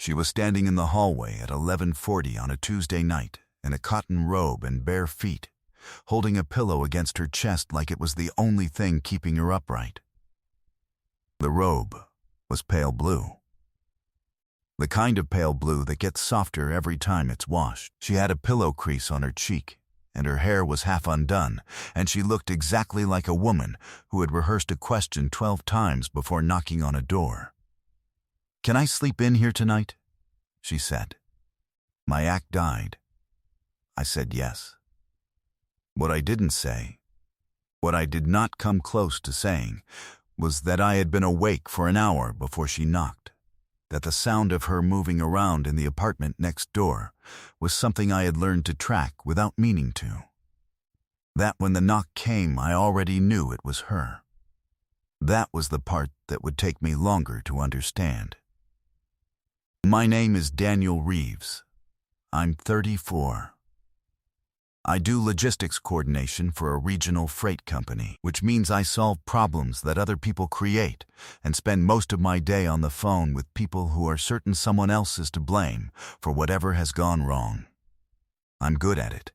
She was standing in the hallway at 11:40 on a Tuesday night in a cotton robe and bare feet, holding a pillow against her chest like it was the only thing keeping her upright. The robe was pale blue. The kind of pale blue that gets softer every time it's washed. She had a pillow crease on her cheek, and her hair was half undone, and she looked exactly like a woman who had rehearsed a question 12 times before knocking on a door. "Can I sleep in here tonight?" she said. My act died. I said yes. What I didn't say, what I did not come close to saying, was that I had been awake for an hour before she knocked, that the sound of her moving around in the apartment next door was something I had learned to track without meaning to. That when the knock came, I already knew it was her. That was the part that would take me longer to understand. My name is Daniel Reeves. I'm 34. I do logistics coordination for a regional freight company, which means I solve problems that other people create and spend most of my day on the phone with people who are certain someone else is to blame for whatever has gone wrong. I'm good at it.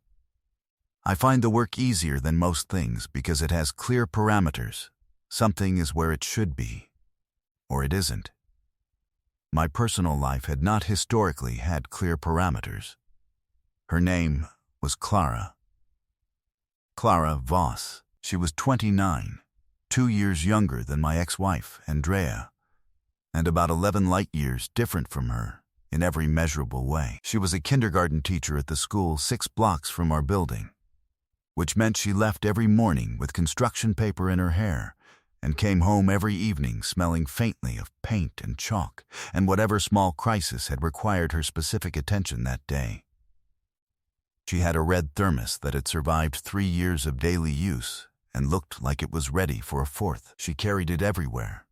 I find the work easier than most things because it has clear parameters. Something is where it should be, or it isn't. My personal life had not historically had clear parameters. Her name was Clara. Clara Voss. She was 29, 2 years younger than my ex-wife, Andrea, and about 11 light years different from her in every measurable way. She was a kindergarten teacher at the school 6 blocks from our building, which meant she left every morning with construction paper in her hair and came home every evening smelling faintly of paint and chalk and whatever small crisis had required her specific attention that day. She had a red thermos that had survived 3 years of daily use and looked like it was ready for a 4th. She carried it everywhere.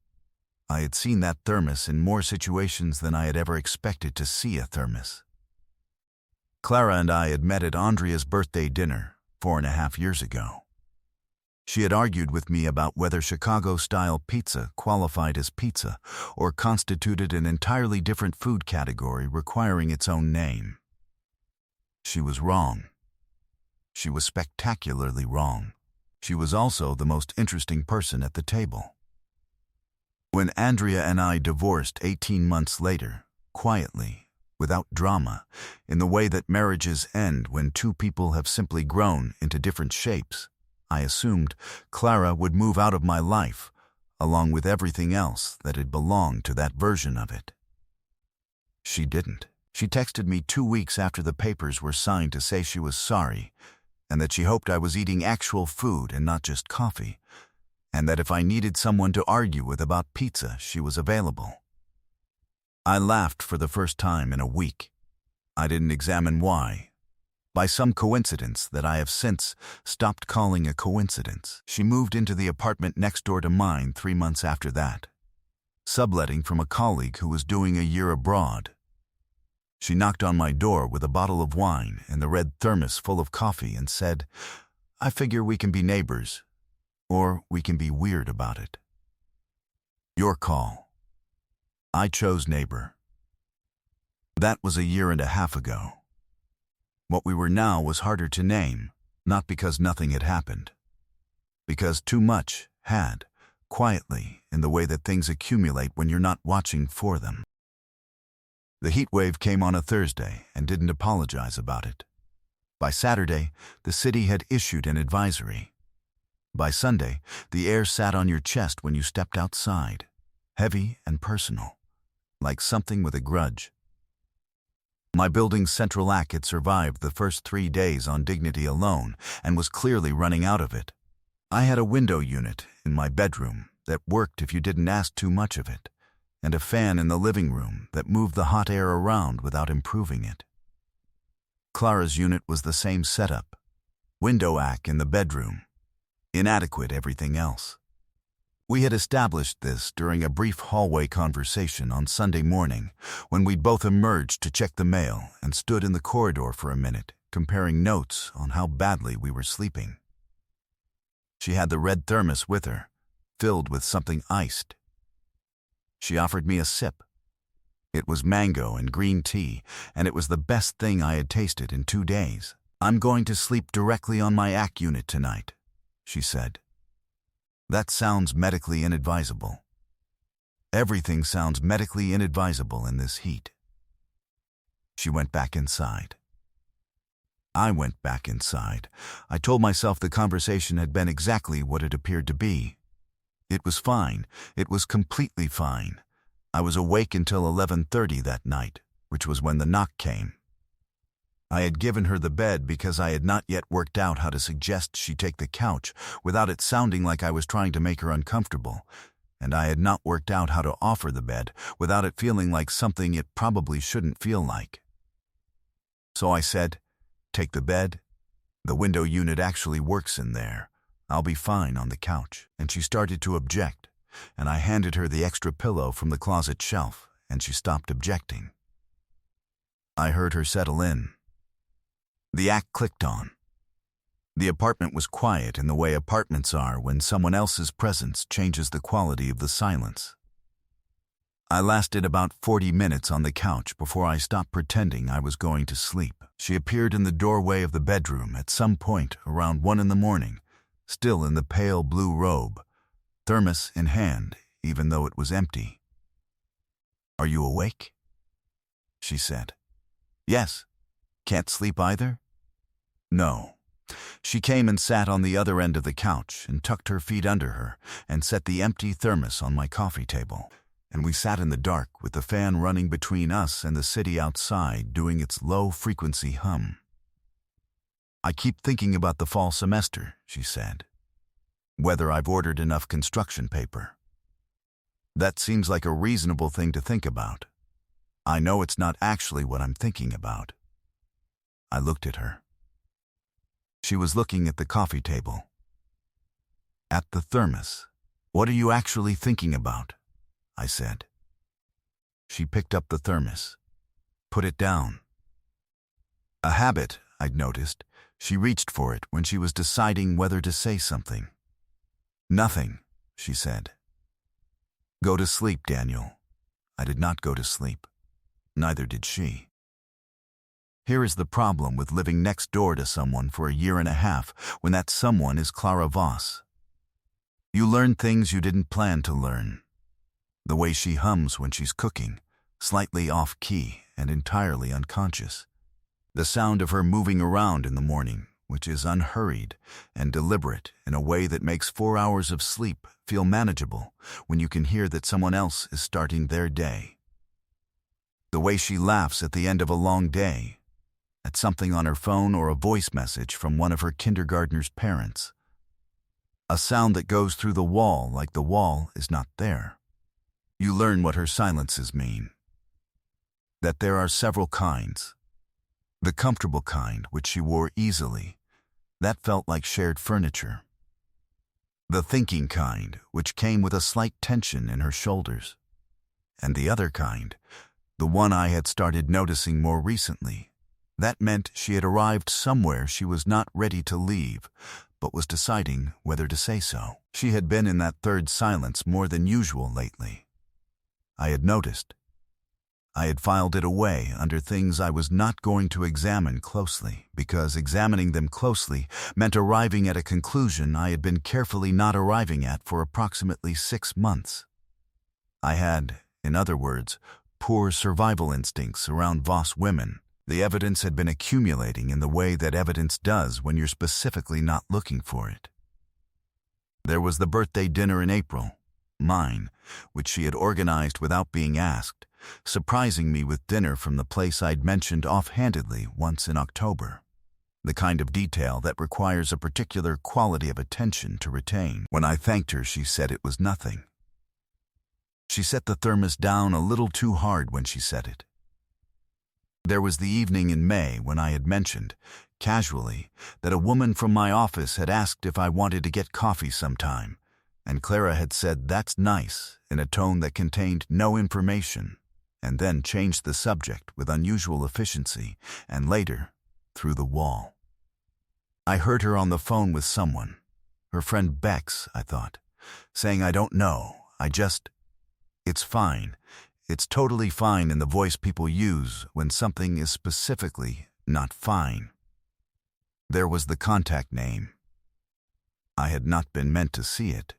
I had seen that thermos in more situations than I had ever expected to see a thermos. Clara and I had met at Andrea's birthday dinner 4.5 years ago. She had argued with me about whether Chicago-style pizza qualified as pizza or constituted an entirely different food category requiring its own name. She was wrong. She was spectacularly wrong. She was also the most interesting person at the table. When Andrea and I divorced 18 months later, quietly, without drama, in the way that marriages end when two people have simply grown into different shapes, I assumed Clara would move out of my life, along with everything else that had belonged to that version of it. She didn't. She texted me 2 weeks after the papers were signed to say she was sorry, and that she hoped I was eating actual food and not just coffee, and that if I needed someone to argue with about pizza, she was available. I laughed for the first time in a week. I didn't examine why. By some coincidence that I have since stopped calling a coincidence, she moved into the apartment next door to mine 3 months after that, subletting from a colleague who was doing a year abroad. She knocked on my door with a bottle of wine and the red thermos full of coffee and said, "I figure we can be neighbors, or we can be weird about it. Your call." I chose neighbor. That was a 1.5 years ago. What we were now was harder to name, not because nothing had happened, because too much had, quietly, in the way that things accumulate when you're not watching for them. The heat wave came on a Thursday and didn't apologize about it. By Saturday, the city had issued an advisory. By Sunday, the air sat on your chest when you stepped outside, heavy and personal, like something with a grudge. My building's central act had survived the first 3 days on dignity alone and was clearly running out of it. I had a window unit in my bedroom that worked if you didn't ask too much of it, and a fan in the living room that moved the hot air around without improving it. Clara's unit was the same setup. Window act in the bedroom. Inadequate everything else. We had established this during a brief hallway conversation on Sunday morning when we'd both emerged to check the mail and stood in the corridor for a minute, comparing notes on how badly we were sleeping. She had the red thermos with her, filled with something iced. She offered me a sip. It was mango and green tea, and it was the best thing I had tasted in 2 days. "I'm going to sleep directly on my AC unit tonight," she said. "That sounds medically inadvisable." Everything sounds medically inadvisable in this heat. She went back inside. I went back inside. I told myself the conversation had been exactly what it appeared to be. It was fine. It was completely fine. I was awake until 11:30 that night, which was when the knock came. I had given her the bed because I had not yet worked out how to suggest she take the couch without it sounding like I was trying to make her uncomfortable, and I had not worked out how to offer the bed without it feeling like something it probably shouldn't feel like. So I said, "Take the bed. The window unit actually works in there. I'll be fine on the couch." And she started to object, and I handed her the extra pillow from the closet shelf, and she stopped objecting. I heard her settle in. The act clicked on. The apartment was quiet in the way apartments are when someone else's presence changes the quality of the silence. I lasted about 40 minutes on the couch before I stopped pretending I was going to sleep. She appeared in the doorway of the bedroom at some point around 1 in the morning, still in the pale blue robe, thermos in hand, even though it was empty. "Are you awake?" she said. "Yes. Can't sleep either?" "No." She came and sat on the other end of the couch and tucked her feet under her and set the empty thermos on my coffee table. And we sat in the dark with the fan running between us and the city outside doing its low-frequency hum. "I keep thinking about the fall semester," she said. "Whether I've ordered enough construction paper. That seems like a reasonable thing to think about. I know it's not actually what I'm thinking about." I looked at her. She was looking at the coffee table. "At the thermos. What are you actually thinking about?" I said. She picked up the thermos. Put it down. A habit, I'd noticed. She reached for it when she was deciding whether to say something. "Nothing," she said. "Go to sleep, Daniel." I did not go to sleep. Neither did she. Here is the problem with living next door to someone for a year and a half when that someone is Clara Voss. You learn things you didn't plan to learn. The way she hums when she's cooking, slightly off-key and entirely unconscious. The sound of her moving around in the morning, which is unhurried and deliberate in a way that makes 4 hours of sleep feel manageable when you can hear that someone else is starting their day. The way she laughs at the end of a long day, at something on her phone or a voice message from one of her kindergartner's parents. A sound that goes through the wall like the wall is not there. You learn what her silences mean. That there are several kinds. The comfortable kind, which she wore easily, that felt like shared furniture. The thinking kind, which came with a slight tension in her shoulders. And the other kind, the one I had started noticing more recently, that meant she had arrived somewhere she was not ready to leave, but was deciding whether to say so. She had been in that third silence more than usual lately. I had noticed. I had filed it away under things I was not going to examine closely, because examining them closely meant arriving at a conclusion I had been carefully not arriving at for approximately 6 months. I had, in other words, poor survival instincts around Voss women. The evidence had been accumulating in the way that evidence does when you're specifically not looking for it. There was the birthday dinner in April, mine, which she had organized without being asked, surprising me with dinner from the place I'd mentioned offhandedly once in October. The kind of detail that requires a particular quality of attention to retain. When I thanked her, she said it was nothing. She set the thermos down a little too hard when she said it. There was the evening in May when I had mentioned, casually, that a woman from my office had asked if I wanted to get coffee sometime, and Clara had said, "That's nice," in a tone that contained no information, and then changed the subject with unusual efficiency, and later, through the wall. I heard her on the phone with someone, her friend Bex, I thought, saying, "I don't know, it's fine. It's totally fine in the voice people use when something is specifically not fine. There was the contact name. I had not been meant to see it.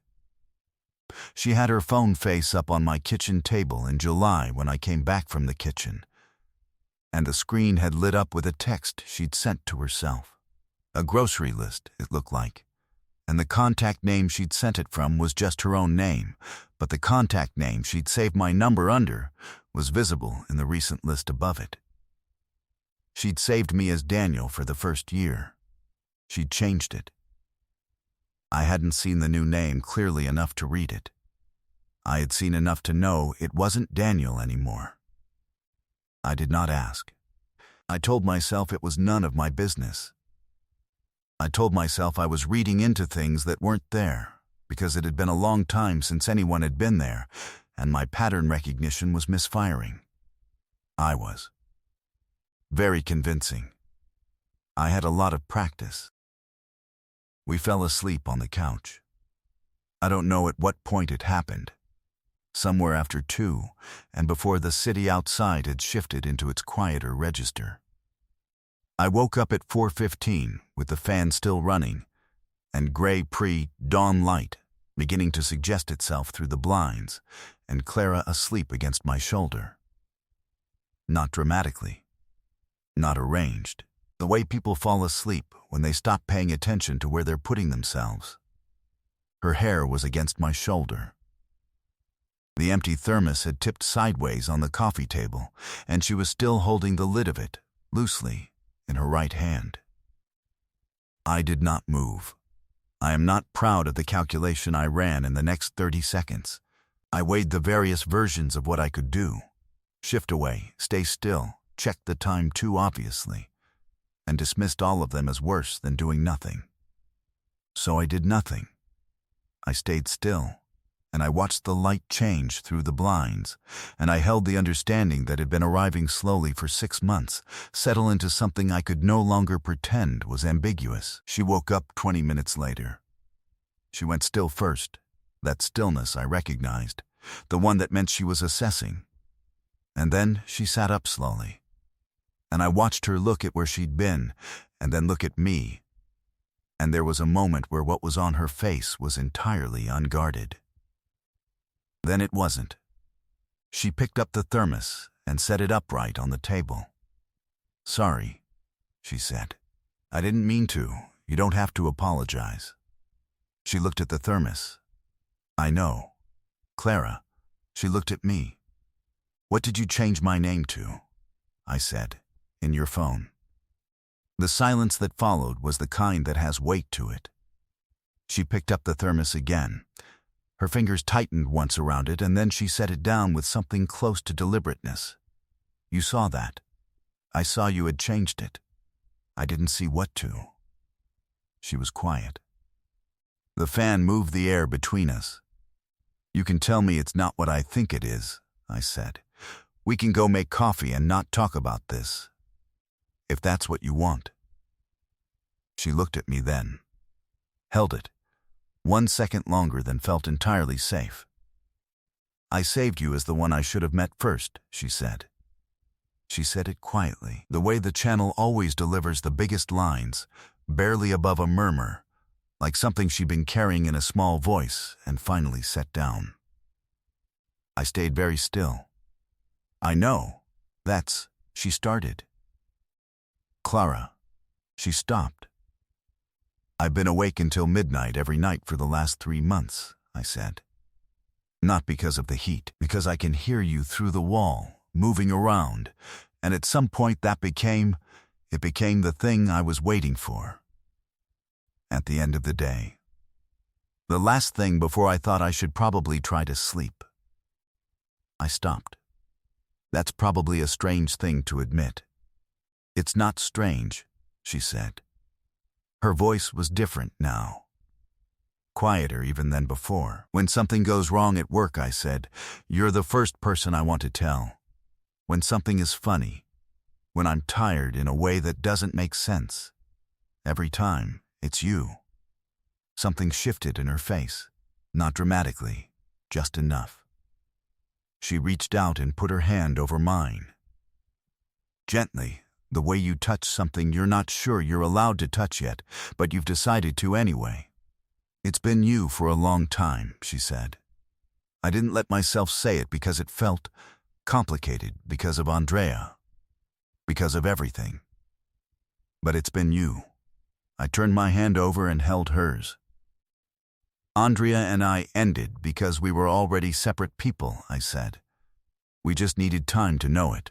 She had her phone face up on my kitchen table in July when I came back from the kitchen, and the screen had lit up with a text she'd sent to herself. A grocery list, it looked like, and the contact name she'd sent it from was just her own name, but the contact name she'd saved my number under was visible in the recent list above it. She'd saved me as Daniel for the first year. She'd changed it. I hadn't seen the new name clearly enough to read it. I had seen enough to know it wasn't Daniel anymore. I did not ask. I told myself it was none of my business. I told myself I was reading into things that weren't there, because it had been a long time since anyone had been there, and my pattern recognition was misfiring. I was. Very convincing. I had a lot of practice. We fell asleep on the couch. I don't know at what point it happened. Somewhere after 2, and before the city outside had shifted into its quieter register. I woke up at 4:15 with the fan still running, and gray pre-dawn light beginning to suggest itself through the blinds, and Clara asleep against my shoulder. Not dramatically. Not arranged. The way people fall asleep when they stop paying attention to where they're putting themselves. Her hair was against my shoulder. The empty thermos had tipped sideways on the coffee table, and she was still holding the lid of it, loosely, in her right hand. I did not move. I am not proud of the calculation I ran in the next 30 seconds. I weighed the various versions of what I could do. Shift away, stay still, check the time too obviously, and dismissed all of them as worse than doing nothing. So I did nothing. I stayed still, and I watched the light change through the blinds, and I held the understanding that had been arriving slowly for 6 months, settle into something I could no longer pretend was ambiguous. She woke up 20 minutes later. She went still first, that stillness I recognized, the one that meant she was assessing. And then she sat up slowly, and I watched her look at where she'd been, and then look at me, and there was a moment where what was on her face was entirely unguarded. Then it wasn't. She picked up the thermos and set it upright on the table. "Sorry," she said. "I didn't mean to. You don't have to apologize." She looked at the thermos. "I know. Clara." She looked at me. "What did you change my name to?" I said. "In your phone." The silence that followed was the kind that has weight to it. She picked up the thermos again. Her fingers tightened once around it, and then she set it down with something close to deliberateness. "You saw that. I saw you had changed it. I didn't see what to." She was quiet. The fan moved the air between us. "You can tell me it's not what I think it is," I said. "We can go make coffee and not talk about this, if that's what you want." She looked at me then, held it, 1 second longer than felt entirely safe. "I saved you as the one I should have met first," she said. She said it quietly, the way the channel always delivers the biggest lines, barely above a murmur, like something she'd been carrying in a small voice and finally set down. I stayed very still. "I know. That's," she started. "Clara." She stopped. "I've been awake until midnight every night for the last 3 months," I said. "Not because of the heat, because I can hear you through the wall, moving around, and at some point it became the thing I was waiting for. At the end of the day. The last thing before I thought I should probably try to sleep." I stopped. "That's probably a strange thing to admit." "It's not strange," she said. Her voice was different now. Quieter even than before. "When something goes wrong at work," I said, "you're the first person I want to tell. When something is funny. When I'm tired in a way that doesn't make sense. Every time, it's you." Something shifted in her face. Not dramatically, just enough. She reached out and put her hand over mine. Gently, the way you touch something you're not sure you're allowed to touch yet, but you've decided to anyway. It's been you for a long time, she said. I didn't let myself say it because it felt complicated, because of Andrea, because of everything. But it's been you. I turned my hand over and held hers. Andrea and I ended because we were already separate people, I said. We just needed time to know it.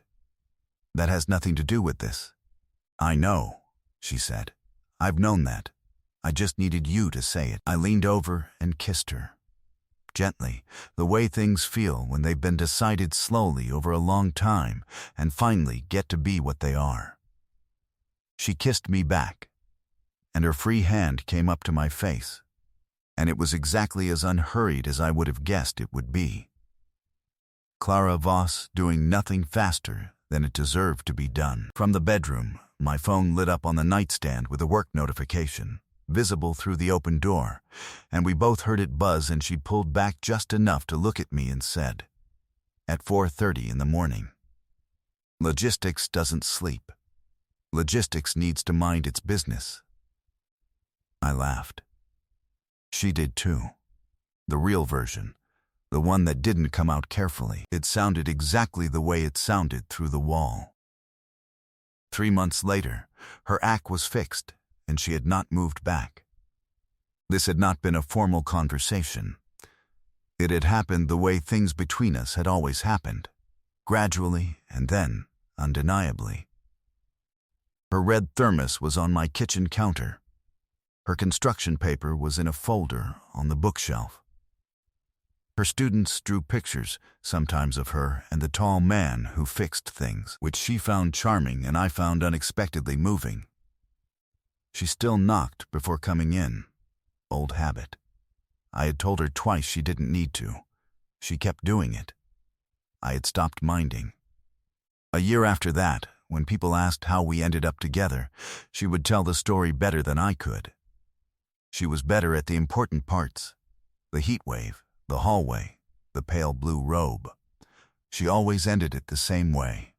That has nothing to do with this. I know, she said. I've known that. I just needed you to say it. I leaned over and kissed her. Gently, the way things feel when they've been decided slowly over a long time and finally get to be what they are. She kissed me back, and her free hand came up to my face, and it was exactly as unhurried as I would have guessed it would be. Clara Voss doing nothing faster than it deserved to be done. From the bedroom, my phone lit up on the nightstand with a work notification, visible through the open door, and we both heard it buzz, and she pulled back just enough to look at me and said, at 4:30 in the morning, "Logistics doesn't sleep. Logistics needs to mind its business." I laughed. She did too. The real version, the one that didn't come out carefully. It sounded exactly the way it sounded through the wall. 3 months later, her act was fixed, and she had not moved back. This had not been a formal conversation. It had happened the way things between us had always happened, gradually and then undeniably. Her red thermos was on my kitchen counter. Her construction paper was in a folder on the bookshelf. Her students drew pictures, sometimes of her and the tall man who fixed things, which she found charming and I found unexpectedly moving. She still knocked before coming in. Old habit. I had told her twice she didn't need to. She kept doing it. I had stopped minding. A year after that, when people asked how we ended up together, she would tell the story better than I could. She was better at the important parts. The heat wave, the hallway, the pale blue robe. She always ended it the same way.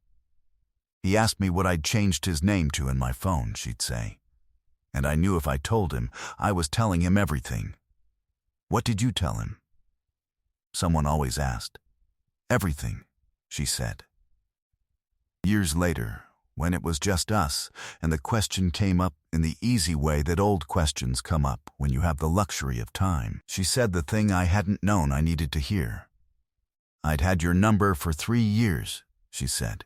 He asked me what I'd changed his name to in my phone, she'd say. And I knew if I told him, I was telling him everything. What did you tell him? Someone always asked. Everything, she said. Years later, when it was just us, and the question came up in the easy way that old questions come up when you have the luxury of time, she said the thing I hadn't known I needed to hear. I'd had your number for 3 years, she said.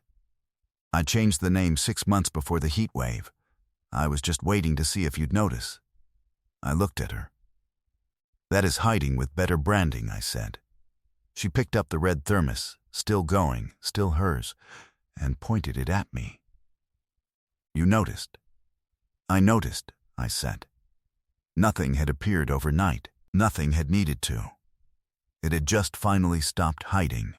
I changed the name 6 months before the heat wave. I was just waiting to see if you'd notice. I looked at her. That is hiding with better branding, I said. She picked up the red thermos, still going, still hers, and pointed it at me. You noticed. I noticed, I said. Nothing had appeared overnight. Nothing had needed to. It had just finally stopped hiding.